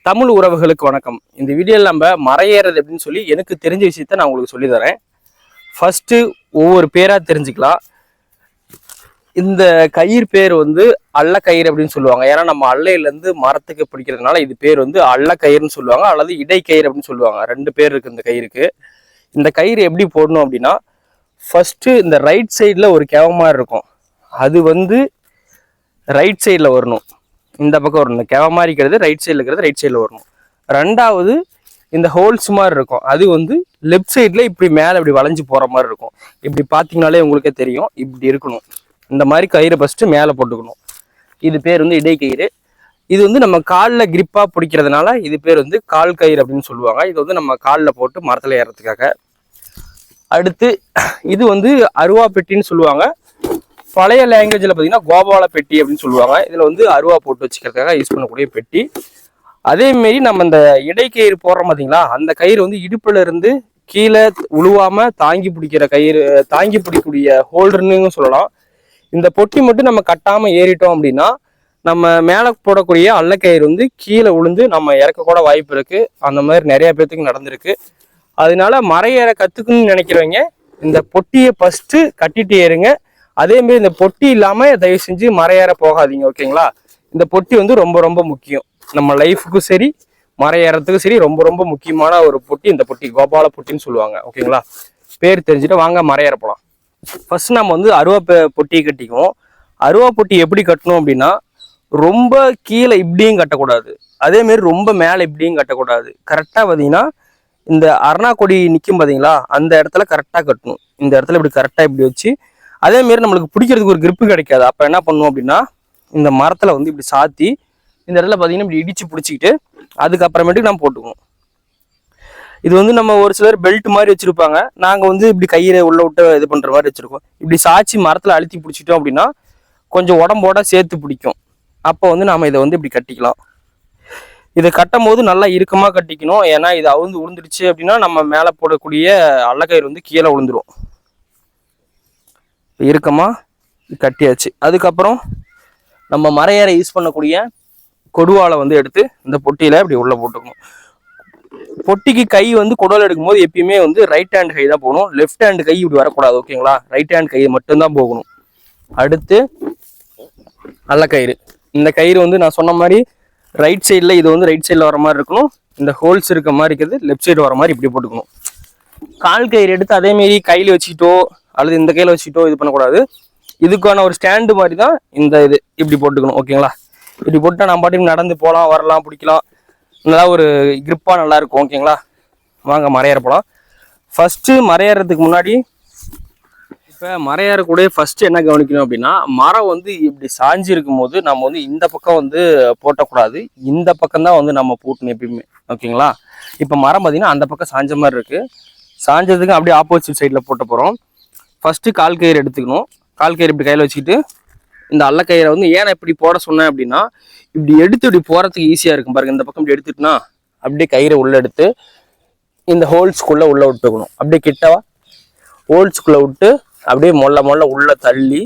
தமிழ் உறவுகளுக்கு வணக்கம். இந்த வீடியோவில் நம்ம மரையேறது அப்படின்னு சொல்லி எனக்கு தெரிஞ்ச விஷயத்த நான் உங்களுக்கு சொல்லி தரேன். ஃபர்ஸ்ட் ஒவ்வொரு பேரா தெரிஞ்சுக்கலாம். இந்த கயிறு பேர் வந்து அள்ள கயிறு அப்படின்னு சொல்லுவாங்க. ஏன்னா நம்ம அள்ளையிலேருந்து மரத்துக்கு பிடிக்கிறதுனால இது பேர் வந்து அள்ள கயிறுன்னு சொல்லுவாங்க, அல்லது இடைக்கயிறு அப்படின்னு சொல்லுவாங்க. ரெண்டு பேர் இருக்கு இந்த கயிறுக்கு. இந்த கயிறு எப்படி போடணும் அப்படின்னா, ஃபர்ஸ்ட் இந்த ரைட் சைடில் ஒரு கெவமாக இருக்கும், அது வந்து ரைட் சைடில் வரணும். இந்த பக்கம் வரணும். இந்த கெவ மாதிரி இருக்கிறது ரைட் சைடில் இருக்கிறது ரைட் சைடில் வரணும். ரெண்டாவது இந்த ஹோல்ஸ் மாதிரி இருக்கும், அது வந்து லெஃப்ட் சைடில் இப்படி மேலே இப்படி வளைஞ்சு போகிற மாதிரி இருக்கும். இப்படி பார்த்தீங்கனாலே உங்களுக்கே தெரியும், இப்படி இருக்கணும். இந்த மாதிரி கயிறை ஃபஸ்ட்டு மேலே போட்டுக்கணும். இது பேர் வந்து இடைக்கயிறு. இது வந்து நம்ம காலில் கிரிப்பாக பிடிக்கிறதுனால இது பேர் வந்து கால் கயிறு அப்படின்னு சொல்லுவாங்க. இது வந்து நம்ம காலில் போட்டு மரத்தில் ஏறதுக்காக. அடுத்து இது வந்து அருவா பெட்டின்னு சொல்லுவாங்க. பழைய லாங்குவேஜில் பார்த்தீங்கன்னா கோபால பெட்டி அப்படின்னு சொல்லுவாங்க. இதில் வந்து அருவா போட்டு வச்சுக்கிறதுக்காக யூஸ் பண்ணக்கூடிய பெட்டி. அதேமாரி நம்ம இந்த இடைக்கயிறு போடுறோம் பார்த்தீங்களா, அந்த கயிறு வந்து இடுப்புல இருந்து கீழே உழுவாம தாங்கி பிடிக்கிற கயிறு, தாங்கி பிடிக்கக்கூடிய ஹோல்டர்னு சொல்லலாம். இந்த பொட்டி மட்டும் நம்ம கட்டாமல் ஏறிட்டோம் அப்படின்னா நம்ம மேலே போடக்கூடிய அள்ளக்கயிறு வந்து கீழே உளுந்து நம்ம இறக்கக்கூட வாய்ப்பு இருக்குது. அந்த மாதிரி நிறைய பேர்த்துக்கு நடந்திருக்கு. அதனால மரையேற கற்றுக்கணும்னு நினைக்கிறவங்க இந்த பொட்டியை ஃபஸ்ட்டு கட்டிட்டு ஏறுங்க. அதேமாரி இந்த பொட்டி இல்லாமல் தயவு செஞ்சு மரையேற போகாதீங்க, ஓகேங்களா? இந்த பொட்டி வந்து ரொம்ப ரொம்ப முக்கியம். நம்ம லைஃபுக்கும் சரி மரையேறத்துக்கும் சரி ரொம்ப ரொம்ப முக்கியமான ஒரு பொட்டி இந்த பொட்டி. கோபால பொட்டின்னு சொல்லுவாங்க, ஓகேங்களா? பேர் தெரிஞ்சுட்டு வாங்க மரையேற போகலாம். ஃபர்ஸ்ட் நம்ம வந்து அருவா பொட்டியை கட்டிக்குவோம். அருவா பொட்டி எப்படி கட்டணும் அப்படின்னா, ரொம்ப கீழே இப்படியும் கட்டக்கூடாது, அதேமாரி ரொம்ப மேலே இப்படியும் கட்டக்கூடாது. கரெக்டாக பார்த்தீங்கன்னா இந்த அரணா கொடி நிற்கும் பார்த்தீங்களா, அந்த இடத்துல கரெக்டாக கட்டணும். இந்த இடத்துல இப்படி கரெக்டாக இப்படி வச்சு, அதேமாரி நம்மளுக்கு பிடிக்கிறதுக்கு ஒரு கிரிப்பு கிடைக்காது. அப்போ என்ன பண்ணுவோம் அப்படின்னா, இந்த மரத்தில் வந்து இப்படி சாத்தி இந்த இடத்துல பார்த்தீங்கன்னா இப்படி இடித்து பிடிச்சிக்கிட்டு அதுக்கப்புறமேட்டுக்கு நம்ம போட்டுக்குவோம். இது வந்து நம்ம ஒரு சிலர் பெல்ட் மாதிரி வச்சுருப்பாங்க, நாங்கள் வந்து இப்படி கையை உள்ள விட்டு இது பண்ணுற மாதிரி வச்சுருக்கோம். இப்படி சாய்ச்சி மரத்தில் அழுத்தி பிடிச்சிட்டோம் அப்படின்னா கொஞ்சம் உடம்போட சேர்த்து பிடிக்கும். அப்போ வந்து நாம் இதை வந்து இப்படி கட்டிக்கலாம். இதை கட்டும் போது நல்லா இறுக்கமாக கட்டிக்கணும். ஏன்னா இது அவுந்து விழுந்துடுச்சு அப்படின்னா நம்ம மேலே போடக்கூடிய அள்ளக்கயிறு வந்து கீழே விழுந்துடும். இறுக்கமாக கட்டியாச்சு. அதுக்கப்புறம் நம்ம மரையேற யூஸ் பண்ணக்கூடிய கொடுவாலை வந்து எடுத்து இந்த பொட்டியில் இப்படி உள்ளே போட்டுக்கணும். பொட்டிக்கு கை வந்து கொடுவால் எடுக்கும்போது எப்பயுமே வந்து ரைட் ஹேண்ட் கை தான் போகணும், லெஃப்ட் ஹேண்ட் கை இப்படி வரக்கூடாது, ஓகேங்களா? ரைட் ஹேண்ட் கை மட்டும்தான் போகணும். அடுத்து அள்ளக்கயிறு. இந்த கயிறு வந்து நான் சொன்ன மாதிரி ரைட் சைடில், இது வந்து ரைட் சைடில் வர மாதிரி இருக்கணும். இந்த ஹோல்ஸ் இருக்க மாதிரி இருக்கிறது லெஃப்ட் சைடு வர மாதிரி இப்படி போட்டுக்கணும். கால் கயிறு எடுத்து அதேமாரி கையில் வச்சுக்கிட்டோ அல்லது இந்த கையில் வச்சுக்கிட்டோ இது பண்ணக்கூடாது. இதுக்கான ஒரு ஸ்டாண்டு மாதிரி தான் இந்த இது இப்படி போட்டுக்கணும், ஓகேங்களா? இப்படி போட்டால் நம்ம பாட்டுக்கு நடந்து போகலாம், வரலாம், பிடிக்கலாம். நல்லா ஒரு கிரிப்பாக நல்லாயிருக்கும், ஓகேங்களா? வாங்க மரையேற போகலாம். ஃபஸ்ட்டு மரையேறதுக்கு முன்னாடி இப்போ மரையேறக்கூடிய ஃபஸ்ட்டு என்ன கவனிக்கணும் அப்படின்னா, மரம் வந்து இப்படி சாஞ்சி இருக்கும் போது நம்ம வந்து இந்த பக்கம் வந்து போட்டக்கூடாது, இந்த பக்கம் தான் வந்து நம்ம போட்டணும் எப்பயுமே, ஓகேங்களா? இப்போ மரம் பார்த்தீங்கன்னா அந்த பக்கம் சாஞ்ச மாதிரி இருக்குது. சாஞ்சதுக்கு அப்படியே ஆப்போசிட் சைடில் போட்ட போகிறோம். ஃபஸ்ட்டு கால் கயிறு எடுத்துக்கணும். கால் கயிறு இப்படி கையில் வச்சுக்கிட்டு இந்த அள்ளக்கயிறை வந்து ஏன் இப்படி போட சொன்னேன் அப்படின்னா, இப்படி எடுத்து இப்படி போகிறதுக்கு ஈஸியாக இருக்கும் பாருங்கள். இந்த பக்கம் இப்படி எடுத்துட்டுனா அப்படியே கயிறை உள்ளே எடுத்து இந்த ஹோல்ஸ்குள்ளே உள்ளே விட்டுக்கணும். அப்படியே கிட்டவா ஹோல்ஸ்குள்ளே விட்டு அப்படியே மொள்ள உள்ளே தள்ளி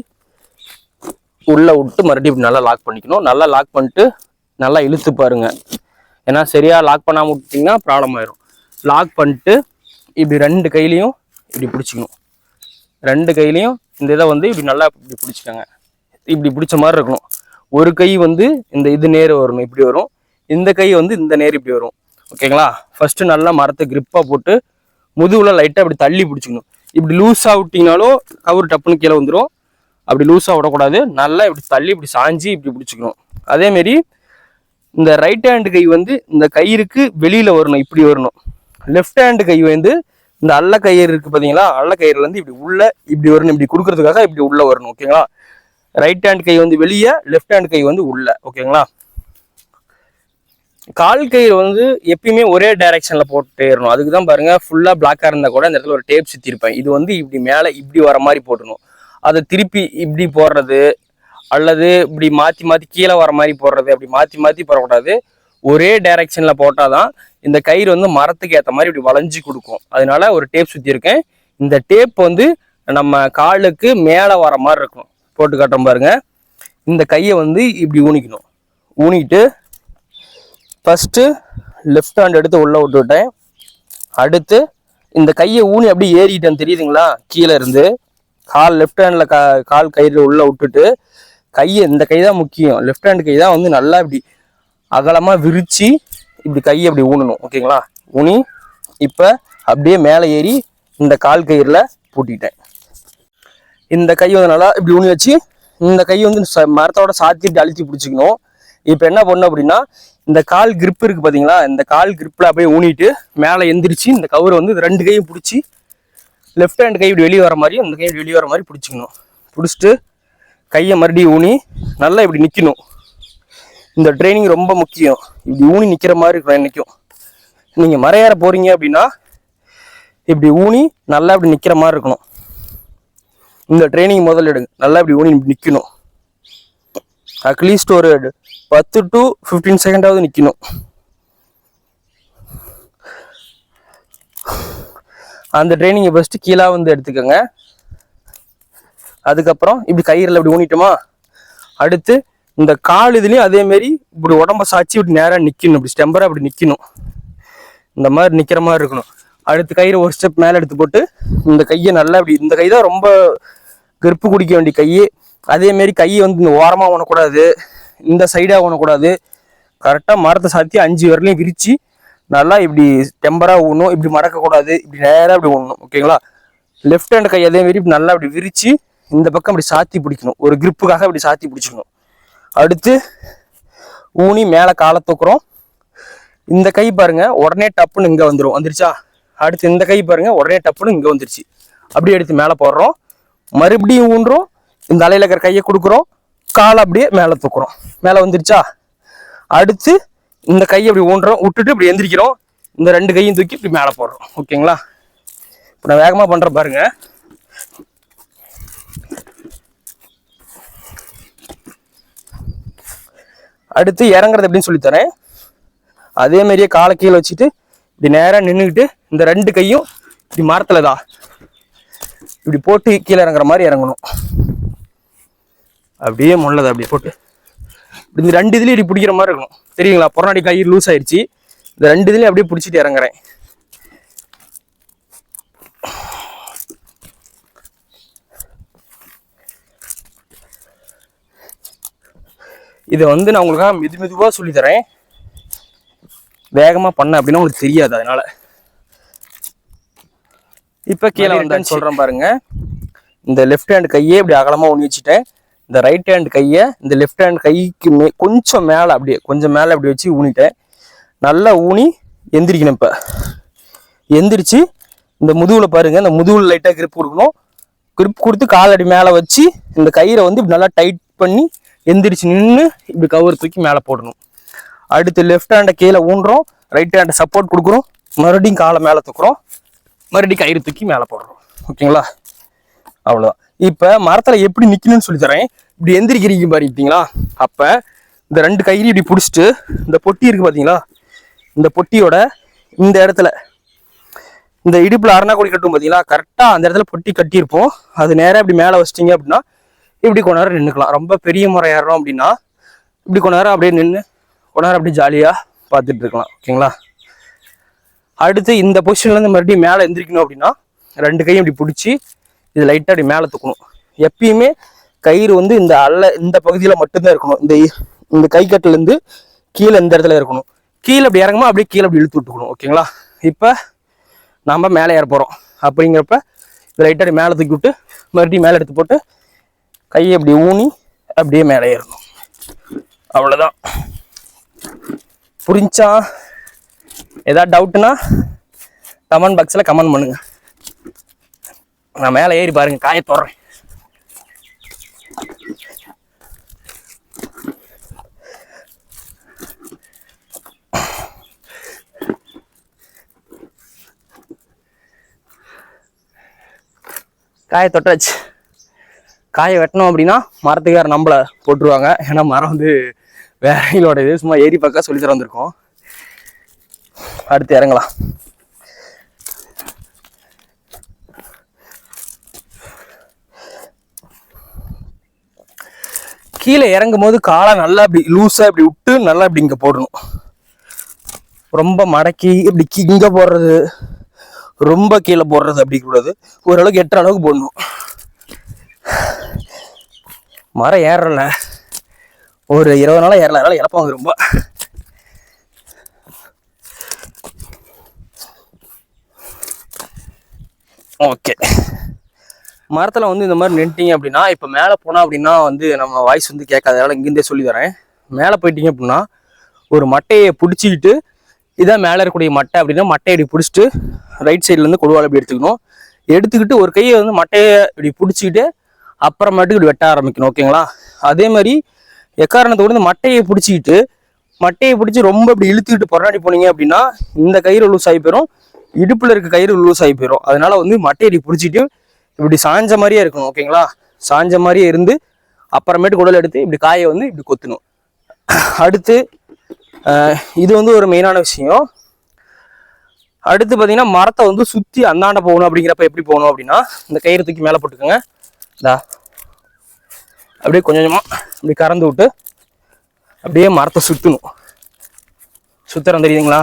உள்ளே விட்டு மறுபடியும் இப்படி நல்லா லாக் பண்ணிக்கணும். நல்லா லாக் பண்ணிட்டு நல்லா இழுத்து பாருங்க. ஏன்னா சரியாக லாக் பண்ணாமல் விட்டிங்கன்னா ப்ராப்ளம் ஆயிரும். லாக் பண்ணிட்டு இப்படி ரெண்டு கையிலையும் இப்படி பிடிச்சிக்கணும். ரெண்டு கையிலையும் இந்த இதை வந்து இப்படி நல்லா இப்படி பிடிச்சிக்கோங்க. இப்படி பிடிச்ச மாதிரி இருக்கணும். ஒரு கை வந்து இந்த இது நேர் வரணும், இப்படி வரும். இந்த கை வந்து இந்த நேர் இப்படி வரும், ஓகேங்களா? ஃபஸ்ட்டு நல்லா மரத்தை கிரிப்பாக போட்டு முதுகுல லைட்டாக இப்படி தள்ளி பிடிச்சிக்கணும். இப்படி லூஸாக விட்டிங்கனாலும் கவுரு டப்புன்னு கீழே வந்துடும். அப்படி லூஸாக விடக்கூடாது. நல்லா இப்படி தள்ளி இப்படி சாஞ்சி இப்படி பிடிச்சிக்கணும். அதேமாரி இந்த ரைட் ஹேண்டு கை வந்து இந்த கயிறுக்கு வெளியில் வரணும், இப்படி வரணும். லெஃப்ட் ஹேண்டு கை வந்து இந்த அள்ள கயிறு இருக்குது பார்த்தீங்களா, அள்ள கயிறுலேருந்து இப்படி உள்ள இப்படி வரணும். இப்படி கொடுக்கறதுக்காக இப்படி உள்ளே வரணும், ஓகேங்களா? ரைட் ஹேண்ட் கை வந்து வெளியே, லெஃப்ட் ஹேண்ட் கை வந்து உள்ள, ஓகேங்களா? கால் கயிறு வந்து எப்பயுமே ஒரே டைரக்ஷனில் போட்டு ஏறணும். அதுக்கு தான் பாருங்கள், ஃபுல்லாக பிளாக்காக இருந்தால் கூட இந்த இடத்துல ஒரு டேப் சுற்றிருப்பேன். இது வந்து இப்படி மேலே இப்படி வர மாதிரி போடணும். அதை திருப்பி இப்படி போடுறது அல்லது இப்படி மாற்றி மாற்றி கீழே வர மாதிரி போடுறது, அப்படி மாற்றி மாற்றி போடக்கூடாது. ஒரே டைரக்ஷனில் போட்டால் தான் இந்த கயிறு வந்து மரத்துக்கு ஏற்ற மாதிரி இப்படி வளைஞ்சி கொடுக்கும். அதனால ஒரு டேப் சுற்றிருக்கேன். இந்த டேப் வந்து நம்ம காலுக்கு மேலே வர மாதிரி இருக்கணும். போட்டு காட்டுறோம் பாருங்க. இந்த கையை வந்து இப்படி ஊனிக்கணும். ஊனிட்டு ஃபஸ்ட்டு லெஃப்ட் ஹேண்ட் எடுத்து உள்ள விட்டுவிட்டேன். அடுத்து இந்த கையை ஊனி அப்படியே ஏறிட்டேன், தெரியுதுங்களா? கீழே இருந்து கால் லெஃப்ட் ஹேண்டில் கால் கயிறு உள்ள விட்டுட்டு கையை, இந்த கை தான் முக்கியம், லெஃப்ட் ஹேண்ட் கை தான் வந்து நல்லா இப்படி அகலமாக விரித்து இப்படி கையை அப்படி ஊனணும். ஓகேங்களா? ஊனி இப்போ அப்படியே மேலே ஏறி இந்த கால் கயிறில் பூட்டிட்டேன். இந்த கை வந்து நல்லா இப்படி ஊனி வச்சு இந்த கை வந்து மரத்தோட சாத்திட்டு அழுத்தி பிடிச்சிக்கணும். இப்போ என்ன பண்ணணும் அப்படின்னா, இந்த கால் கிரிப் இருக்குது பார்த்தீங்களா, இந்த கால் கிரிப்பில் அப்படியே ஊனிட்டு மேலே எந்திரிச்சு இந்த கவுரை வந்து ரெண்டு கையும் பிடிச்சி லெஃப்ட் ஹேண்ட் கை இப்படி வெளியே வர மாதிரி, இந்த கை வெளியே வர மாதிரி பிடிச்சிக்கணும். பிடிச்சிட்டு கையை மறுபடியும் ஊனி நல்லா இப்படி நிற்கணும். இந்த ட்ரைனிங் ரொம்ப முக்கியம். இப்படி ஊனி நிற்கிற மாதிரி இருக்கணும். என்றைக்கும் நீங்கள் மரம் ஏற போகிறீங்க அப்படின்னா இப்படி ஊனி நல்லா இப்படி நிற்கிற மாதிரி இருக்கணும். இந்த ட்ரைனிங் முதல்ல எடுங்க. நல்லா இப்படி ஊனி நிற்கணும். அட்லீஸ்ட் ஒரு 10 to 15 செகண்டாவது நிற்கணும். அந்த ட்ரைனிங்கை ஃபஸ்ட்டு கீழே வந்து எடுத்துக்கோங்க. அதுக்கப்புறம் இப்படி கயிறில் இப்படி ஊனிட்டோமா, அடுத்து இந்த கால் இதுலேயும் அதேமாரி இப்படி உடம்ப சாய்ச்சி இப்படி நேராக நிற்கணும். இப்படி ஸ்டெம்பராக இப்படி நிற்கணும். இந்த மாதிரி நிற்கிற மாதிரி இருக்கணும். அடுத்து கயிறு ஒரு ஸ்டெப் மேலே எடுத்து போட்டு இந்த கையை நல்லா இப்படி, இந்த கை தான் ரொம்ப கருப்பு குடிக்க வேண்டிய கை. அதேமாரி கையை வந்து இந்த ஓரமாக ஊனக்கூடாது, இந்த சைடாக ஊனக்கூடாது. கரெக்டாக மரத்தை சாத்தி 5 விரலையும் விரித்து நல்லா இப்படி டெம்பராக ஊணும். இப்படி மடக்கக்கூடாது, இப்படி நேராக இப்படி ஊனணும். ஓகேங்களா? லெஃப்ட் ஹேண்ட் கை அதேமாரி நல்லா இப்படி விரித்து இந்த பக்கம் இப்படி சாத்தி பிடிக்கணும். ஒரு கிரிப்புக்காக இப்படி சாத்தி பிடிச்சிக்கணும். அடுத்து ஊனி மேலே காலை தூக்குறோம். இந்த கை பாருங்க உடனே டப்புன்னு இங்கே வந்துடும். வந்துருச்சா? அடுத்து இந்த கை பாருங்க உடனே டப்புன்னு இங்கே வந்துருச்சு. அப்படியே எடுத்து மேலே போடுறோம். மறுபடியும் ஊன்றோம். இந்த அலையில் இருக்கிற கையை கொடுக்குறோம். காலை அப்படியே மேலே தூக்குறோம். மேலே வந்துருச்சா? அடுத்து இந்த கையை அப்படி ஊன்றோம், விட்டுட்டு இப்படி எந்திரிக்கிறோம். இந்த 2 கையும் தூக்கி இப்படி மேலே போடுறோம். ஓகேங்களா? இப்போ நான் வேகமாக பண்ணுறேன் பாருங்க. அடுத்து இறங்குறது எப்படின்னு சொல்லித்தரேன். அதே மாதிரியே காலை கீழே வச்சுட்டு இப்படி நேராக நின்றுக்கிட்டு இந்த 2 கையும் இப்படி மரத்தில் தான் இப்படி போட்டு கீழே இறங்குற மாதிரி இறங்கணும். அப்படியே முள்ளதை அப்படியே போட்டு இப்படி இந்த 2 இதுலேயும் இப்படி பிடிக்கிற மாதிரி இருக்கணும். தெரியுங்களா? புறநாடி கை லூஸ் ஆயிடுச்சு. இந்த 2 இதுலேயும் அப்படியே பிடிச்சிட்டு இறங்குறேன். இதை வந்து நான் உங்களுக்காக மெதுவாக சொல்லித்தரேன். வேகமாக பண்ண அப்படின்னா உங்களுக்கு தெரியாது. அதனால இப்போ கீழே வந்தேன்னு சொல்கிறேன் பாருங்க. இந்த லெஃப்ட் ஹேண்ட் கையே இப்படி அகலமாக ஊனி வச்சுட்டேன். இந்த ரைட் ஹேண்ட் கையை இந்த லெஃப்ட் ஹேண்ட் கைக்கு கொஞ்சம் மேலே அப்படியே கொஞ்சம் மேலே அப்படி வச்சு ஊனிட்டேன். நல்லா ஊனி எந்திரிக்கணும். இப்போ எந்திரிச்சு இந்த முதுகில் பாருங்கள், இந்த முதுகில் லைட்டாக கிரிப் கொடுக்கணும். கிரிப் கொடுத்து காலடி மேலே வச்சு இந்த கயிறை வந்து இப்படி நல்லா டைட் பண்ணி எந்திரிச்சு நின்று இப்படி கவர் தூக்கி மேலே போடணும். அடுத்து லெஃப்ட் ஹேண்டை கீழே ஊன்றோம், ரைட் ஹேண்டை சப்போர்ட் கொடுக்குறோம், மறுபடியும் காலை மேலே தூக்குறோம், மறுபடியும் கயிறு தூக்கி மேலே போடுறோம். ஓகேங்களா? அவ்வளோதான். இப்போ மரத்தில் எப்படி நிற்கணும்னு சொல்லி தரேன். இப்படி எந்திரிக்கிறீங்க பாருங்களா? அப்போ இந்த 2 கயிறு இப்படி பிடிச்சிட்டு இந்த பொட்டி இருக்குது பார்த்தீங்களா, இந்த பொட்டியோட இந்த இடத்துல இந்த இடுப்பில் அரணா கொடி கட்டும் பார்த்தீங்களா, கரெக்டாக அந்த இடத்துல பொட்டி கட்டியிருப்போம். அது நேராக இப்படி மேலே வச்சிட்டிங்க அப்படின்னா இப்படி கொஞ்ச நேரம் நின்றுக்கலாம். ரொம்ப பெரிய முறை ஏறோம் அப்படின்னா இப்படி கொஞ்ச நேரம் அப்படியே நின்று கொஞ்ச நேரம் அப்படியே ஜாலியாக பார்த்துட்டு இருக்கலாம். ஓகேங்களா? அடுத்து இந்த பொசிஷன்லேருந்து மறுபடியும் மேலே எந்திரிக்கணும் அப்படின்னா 2 கையும் இப்படி பிடிச்சி இது லைட்டாக அப்படி மேலே தூக்கணும். எப்பயுமே கயிறு வந்து இந்த பகுதியில் மட்டும்தான் இருக்கணும். இந்த கை கட்டுலேருந்து கீழே இந்த இடத்துல இருக்கணும். கீழே அப்படி இறங்குமா அப்படியே கீழே அப்படி இழுத்து விட்டுக்கணும். ஓகேங்களா? இப்போ நம்ம மேலே ஏற போகிறோம். அப்படிங்கிறப்ப இது லைட்டாக அப்படி மேலே தூக்கி விட்டு மறுபடியும் மேலே எடுத்து போட்டு கையை அப்படி ஊனி அப்படியே மேலே ஏறணும். அவ்வளோதான். புரிஞ்சா? ஏதாவது டவுட்டுன்னா கமெண்ட் பாக்ஸில் கமெண்ட் பண்ணுங்க. நான் மேலே ஏறி பாருங்க, காய போடுறேன். காயை தொட்டாச்சு. காயை வெட்டணும் அப்படின்னா மரத்துக்கார நம்மளை போட்டுருவாங்க. ஏன்னா மரம் வந்து வேறங்களோட இது சும்மா ஏறி பக்கம் சொல்லி தர வந்திருக்கோம். அடுத்து இறங்கலாம். கீழே இறங்கும் போது காலை நல்லா இப்படி லூஸாக இப்படி விட்டு நல்லா இப்படி இங்கே போடணும். ரொம்ப மடக்கி இப்படி இங்கே போடுறது, ரொம்ப கீழே போடுறது அப்படி கூடாது. ஓரளவுக்கு எட்டுற அளவுக்கு போடணும். மரம் ஏறல, ஒரு 20 நாளாக ஏறல, அதனால இழப்பாங்க ரொம்ப. ஓகே, மரத்தில் வந்து இந்த மாதிரி நின்ட்டீங்க அப்படின்னா, இப்போ மேலே போனால் அப்படின்னா வந்து நம்ம வாய்ஸ் வந்து கேட்காதனால இங்கேருந்தே சொல்லி தரேன். மேலே போயிட்டீங்க அப்படின்னா ஒரு மட்டையை பிடிச்சிக்கிட்டு, இதான் மேலே இருக்கக்கூடிய மட்டை அப்படின்னா மட்டையை இப்படி பிடிச்சிட்டு ரைட் சைட்லேருந்து கொடுவாள் இப்படி எடுத்துக்கணும். எடுத்துக்கிட்டு ஒரு கையை வந்து மட்டையை இப்படி பிடிச்சிக்கிட்டு அப்புறமேட்டுக்கு இப்படி வெட்ட ஆரம்பிக்கணும். ஓகேங்களா? அதே மாதிரி எக்காரணத்தோடு இந்த மட்டையை பிடிச்சி ரொம்ப இப்படி இழுத்துக்கிட்டு பொறாடி போனீங்க அப்படின்னா இந்த கயிறு லூஸ் ஆகி போயிடும், இடுப்பில் இருக்க கயிறு லூஸ் ஆகி போயிடும். அதனால வந்து மட்டையை இப்படி பிடிச்சிட்டு இப்படி சாஞ்ச மாதிரியே இருக்கணும். ஓகேங்களா? சாஞ்ச மாதிரியே இருந்து அப்புறமேட்டு குடல் எடுத்து இப்படி காயை வந்து இப்படி கொத்தணும். அடுத்து இது வந்து ஒரு மெயினான விஷயம். அடுத்து பார்த்தீங்கன்னா மரத்தை வந்து சுற்றி அந்தாண்ட போகணும். அப்படிங்கிறப்ப எப்படி போகணும் அப்படின்னா இந்த கயிறு தூக்கி மேலே போட்டுக்கோங்க. அப்படியே கொஞ்சம் கொஞ்சமாக இப்படி கறந்து விட்டு அப்படியே மரத்தை சுற்றணும். சுத்தரம் தெரியுதுங்களா?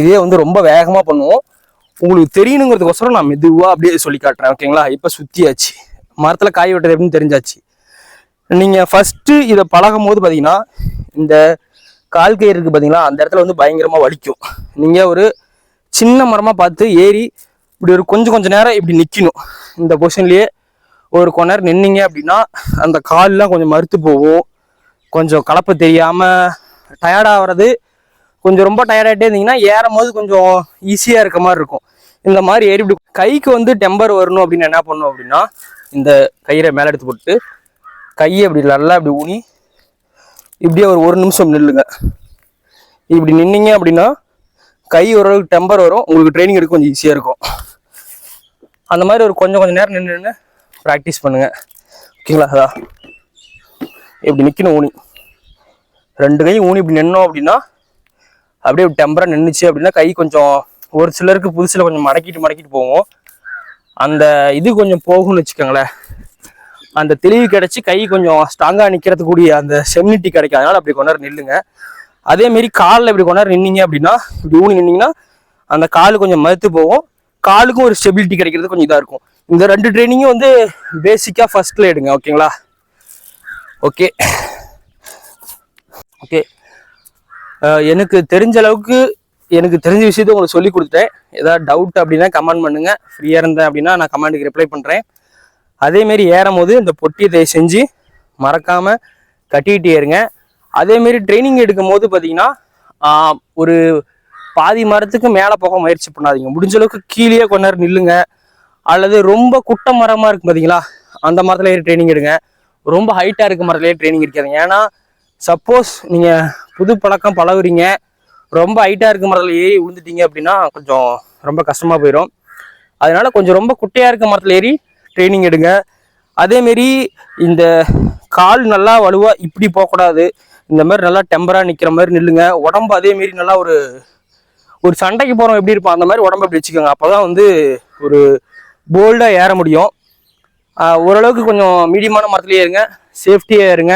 இதே வந்து ரொம்ப வேகமாக பண்ணுவோம். உங்களுக்கு தெரியணுங்கிறதுக்கோசரம் நான் மெதுவாக அப்படியே சொல்லி காட்டுறேன். ஓகேங்களா? இப்போ சுற்றியாச்சு, மரத்தில் காய் வெட்டுறது எப்படின்னு தெரிஞ்சாச்சு. நீங்கள் ஃபஸ்ட்டு இதை பழகும் போது பார்த்தீங்கன்னா இந்த கால் கயிறு இருக்குது பார்த்தீங்களா, அந்த இடத்துல வந்து பயங்கரமாக வலிக்கும். நீங்கள் ஒரு சின்ன மரமாக பார்த்து ஏறி இப்படி ஒரு கொஞ்சம் நேரம் இப்படி நிற்கணும். இந்த பொசிஷன்லேயே ஒரு கொஞ்ச நேரம் நின்னீங்க அப்படின்னா அந்த கால்லாம் கொஞ்சம் மறுத்து போகும். கொஞ்சம் கலப்பு தெரியாமல் டயர்டாகிறது, கொஞ்சம் ரொம்ப டயர்டாகிட்டே இருந்தீங்கன்னா ஏறும் போது கொஞ்சம் ஈஸியாக இருக்க மாதிரி இருக்கும். இந்த மாதிரி ஏறி இப்படி கைக்கு வந்து டெம்பர் வரணும் அப்படின்னு என்ன பண்ணணும் அப்படின்னா இந்த கயிறை மேலே எடுத்து போட்டு கையை இப்படி நல்லா இப்படி ஊனி இப்படியே ஒரு நிமிஷம் நில்லுங்க. இப்படி நின்னீங்க அப்படின்னா கை ஓரளவுக்கு டெம்பர் வரும், உங்களுக்கு ட்ரைனிங் எடுக்க கொஞ்சம் ஈஸியாக இருக்கும். அந்த மாதிரி ஒரு கொஞ்சம் நேரம் நின்று ப்ராக்டிஸ் பண்ணுங்க. ஓகேங்களா? அதான் இப்படி நிற்கணும், ஊனி 2 கையும் ஊனி இப்படி நின்னோம் அப்படின்னா அப்படியே டெம்பராக நின்றுச்சு அப்படின்னா கை கொஞ்சம் ஒரு சிலருக்கு புதுசில் கொஞ்சம் மடக்கிட்டு போவோம். அந்த இது கொஞ்சம் போகும்னு வச்சுக்கோங்களேன். அந்த தெளிவு கிடைச்சி கை கொஞ்சம் ஸ்ட்ராங்காக நிற்கிறதுக்கூடிய அந்த செம்னிட்டி கிடைக்கும். அதனால் அப்படி கொஞ்ச நேரம் நில்லுங்க. அதேமாரி காலில் இப்படி கொஞ்ச நேரம் நின்னீங்க அப்படின்னா இப்படி ஊனி நின்னீங்கன்னா அந்த கால் கொஞ்சம் மறுத்து போகும், காலுக்கும் ஒரு ஸ்டெபிலிட்டி கிடைக்கிறது கொஞ்சம் இதாக இருக்கும். இந்த 2 ட்ரைனிங்கும் வந்து பேசிக்காக ஃபர்ஸ்ட்ல எடுங்க. ஓகேங்களா? ஓகே, எனக்கு தெரிஞ்ச அளவுக்கு எனக்கு தெரிஞ்ச விஷயத்த உங்களுக்கு சொல்லி கொடுத்துட்டேன். ஏதாவது டவுட் அப்படின்னா கமெண்ட் பண்ணுங்க. ஃப்ரீயாக இருந்தேன் அப்படின்னா நான் கமெண்ட்டுக்கு ரிப்ளை பண்ணுறேன். அதேமாரி ஏறும் போது இந்த பொட்டியை செஞ்சு மறக்காமல் கட்டிக்கிட்டே இருங்க. அதேமாரி ட்ரைனிங் எடுக்கும் போது பார்த்தீங்கன்னா ஒரு பாதி மரத்துக்கு மேலே போக முயற்சி பண்ணாதீங்க. முடிஞ்ச அளவுக்கு கீழே கொஞ்ச நேரம் நில்லுங்க. அல்லது ரொம்ப குட்டை மரமாக இருக்குது பார்த்தீங்களா, அந்த மரத்தில் ஏறி ட்ரைனிங் எடுங்க. ரொம்ப ஹைட்டாக இருக்க மரத்துலேயே ட்ரைனிங் எடுக்காதீங்க. ஏன்னா சப்போஸ் நீங்கள் புது பழக்கம் பழகுறீங்க, ரொம்ப ஹைட்டாக இருக்க மரத்தில் ஏறி விழுந்துட்டீங்க அப்படின்னா கொஞ்சம் ரொம்ப கஷ்டமாக போயிடும். அதனால கொஞ்சம் ரொம்ப குட்டையாக இருக்க மரத்தில் ஏறி ட்ரைனிங் எடுங்க. அதேமாரி இந்த கால் நல்லா வலுவாக இப்படி போகக்கூடாது, இந்த மாதிரி நல்லா டெம்பராக நிற்கிற மாதிரி நில்லுங்க. உடம்பு அதேமாரி நல்லா ஒரு சண்டைக்கு போகிறோம் எப்படி இருப்போம் அந்த மாதிரி உடம்பு எப்படி வச்சுக்கோங்க. அப்போ தான் வந்து ஒரு போல்டாக ஏற முடியும். ஓரளவுக்கு கொஞ்சம் மீடியமான மரத்துலேயே இருங்க, சேஃப்டியாக இருங்க.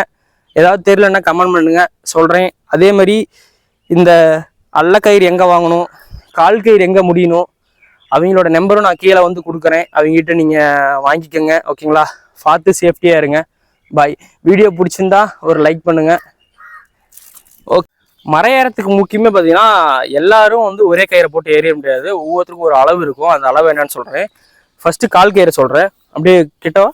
ஏதாவது தெரியலன்னா கமெண்ட் பண்ணுங்க, சொல்கிறேன். அதே மாதிரி இந்த அல்லக்கயிறு எங்கே வாங்கணும், கால் கயிறு எங்கே முடியணும், அவங்களோட நம்பரும் நான் கீழே வந்து கொடுக்குறேன். அவங்ககிட்ட நீங்கள் வாங்கிக்கோங்க. ஓகேங்களா? பார்த்து சேஃப்டியாக இருங்க. பாய். வீடியோ பிடிச்சிருந்தா ஒரு லைக் பண்ணுங்கள். ஓகே, மரம் முக்கியமே பார்த்தீங்கன்னா எல்லாரும் வந்து ஒரே கயிறை போட்டு ஏறிய முடியாது. ஒவ்வொருத்தருக்கும் ஒரு அளவு இருக்கும். அந்த அளவு என்னன்னு சொல்கிறேன். ஃபஸ்ட்டு கால் கயிறை சொல்கிறேன். அப்படியே கிட்டவா.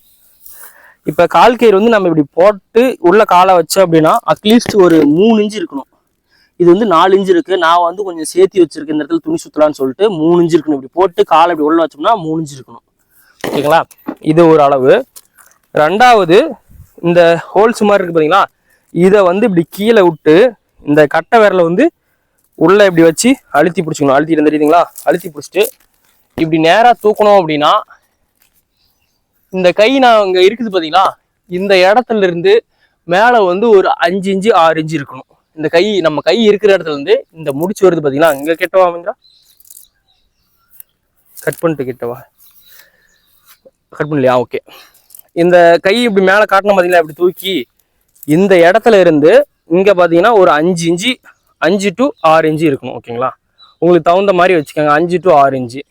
இப்போ கால் கயிறு வந்து நம்ம இப்படி போட்டு உள்ள காலை வச்சோம் அப்படின்னா அட்லீஸ்ட் ஒரு 3 இன்ச்சு இருக்கணும். இது வந்து 4 இன்ச்சு இருக்குது. நான் வந்து கொஞ்சம் சேர்த்தி வச்சிருக்கேன், இந்த இடத்துல துணி சுற்றலான்னு சொல்லிட்டு 3 இன்ச்சு இருக்கணும். இப்படி போட்டு காலை இப்படி உள்ள வச்சோம்னா 3 இன்ச்சு இருக்கணும். ஓகேங்களா? இது ஒரு அளவு. ரெண்டாவது, இந்த ஹோல்ஸ் மாதிரி இருக்குது பார்த்தீங்களா, இதை வந்து இப்படி கீழே விட்டு இந்த கட்டை விரலை வந்து உள்ளே இப்படி வச்சு அழுத்தி பிடிச்சிக்கணும். அழுத்திட்டு தெரியுதுங்களா? அழுத்தி பிடிச்சிட்டு இப்படி நேராக தூக்கணும் அப்படின்னா இந்த கை நான் இங்கே இருக்குது பார்த்தீங்களா, இந்த இடத்துல இருந்து மேலே வந்து ஒரு 5 இன்ச்சு 6 இன்ச்சு இருக்கணும். இந்த கை நம்ம கை இருக்கிற இடத்துல இருந்து இந்த முடிச்சு வருது பார்த்தீங்களா, இங்கே கிட்டவா அப்படிங்களா, கட் பண்ணிட்டு கிட்டவா, கட் பண்ணலையா? ஓகே. இந்த கை இப்படி மேலே காட்டணும் பார்த்தீங்களா, இப்படி தூக்கி இந்த இடத்துல இருந்து இங்கே பார்த்தீங்கன்னா ஒரு 5 இன்ச்சு 5 to 6 இன்ச்சு இருக்கணும். ஓகேங்களா, உங்களுக்கு தகுந்த மாதிரி வச்சுக்கோங்க. 5 to 6 இன்ச்சு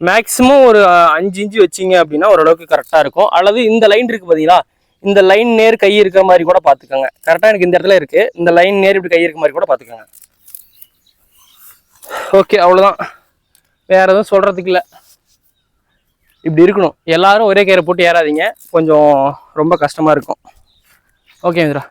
மேக்ஸிமம் ஒரு 5 இன்ச்சு வச்சிங்க அப்படின்னா ஓரளவுக்கு கரெக்டாக இருக்கும். அல்லது இந்த லைன் இருக்குது பார்த்தீங்களா, இந்த லைன் நேர் கை இருக்கிற மாதிரி கூட பார்த்துக்கோங்க. கரெக்டாக எனக்கு இந்த இடத்துல இருக்குது, இந்த லைன் நேர் இப்படி கை இருக்க மாதிரி கூட பார்த்துக்கோங்க. ஓகே, அவ்வளோதான், வேறு எதுவும் சொல்கிறதுக்கு இல்லை. இப்படி இருக்கணும். எல்லாரும் ஒரே கயிறை போட்டு ஏறாதீங்க, கொஞ்சம் ரொம்ப கஷ்டமாக இருக்கும். ஓகே இந்திரா.